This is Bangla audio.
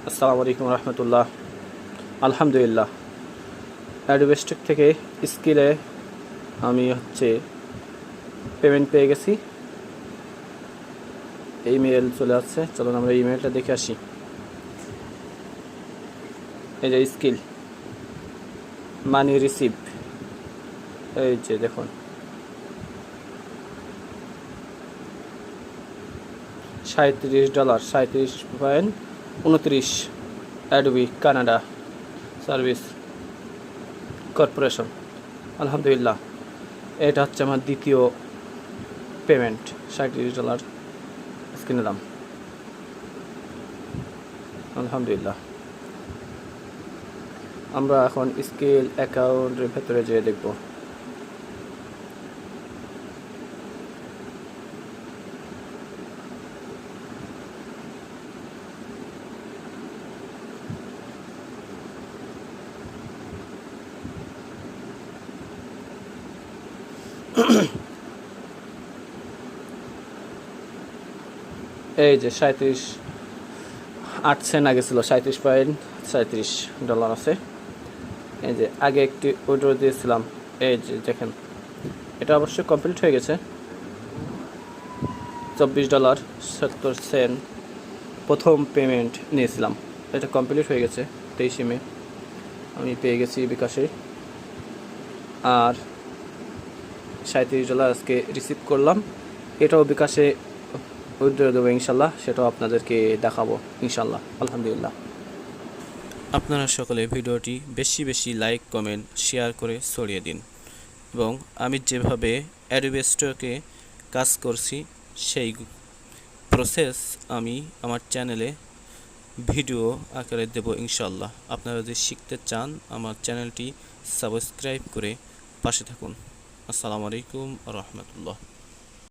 আসসালামু আলাইকুম রহমতুল্লাহ। আলহামদুলিল্লাহ, অ্যাডোবেস্টেক থেকে স্কিলে আমি পেমেন্ট পেয়ে গেছি। ইমেল চলে আসছে, চলুন আমরা ইমেলটা দেখে আসি। এই যে স্কিল মানি রিসিভ, এই যে দেখুন $37, 37.29 অ্যাডোবি কানাডা সার্ভিস কর্পোরেশন। আলহামদুলিল্লাহ, এটা হচ্ছে আমার দ্বিতীয় পেমেন্ট। $37 স্ক্রিনে দাম। আলহামদুলিল্লাহ, আমরা এখন স্কিল অ্যাকাউন্টের ভেতরে যেয়ে দেখব। এই যে 37.8 আগে ছিল, $37.37 আছে। এই যে আগে একটি উইড্রো দিয়েছিলাম, এই যে দেখেন এটা অবশ্যই কমপ্লিট হয়ে গেছে। $24.70 প্রথম পেমেন্ট নিয়েছিলাম, এটা কমপ্লিট হয়ে গেছে। 23 মে আমি পেয়ে গেছি বিকাশে। আর $37 আজকে রিসিভ করলাম, এটাও বিকাশে উইথড্র দেবো ইনশাল্লাহ, সেটাও আপনাদেরকে দেখাবো ইনশাল্লাহ। আলহামদুলিল্লাহ, আপনারা সকলে ভিডিওটি বেশি বেশি লাইক, কমেন্ট, শেয়ার করে ছড়িয়ে দিন এবং আমি যেভাবে অ্যাডোবেস্টকে কাজ করছি সেই প্রসেস আমি আমার চ্যানেলে ভিডিও আকারে দেব ইনশাল্লাহ। আপনারা যদি শিখতে চান আমার চ্যানেলটি সাবস্ক্রাইব করে পাশে থাকুন। আসসালামু আলাইকুম রহমতুল্লাহ।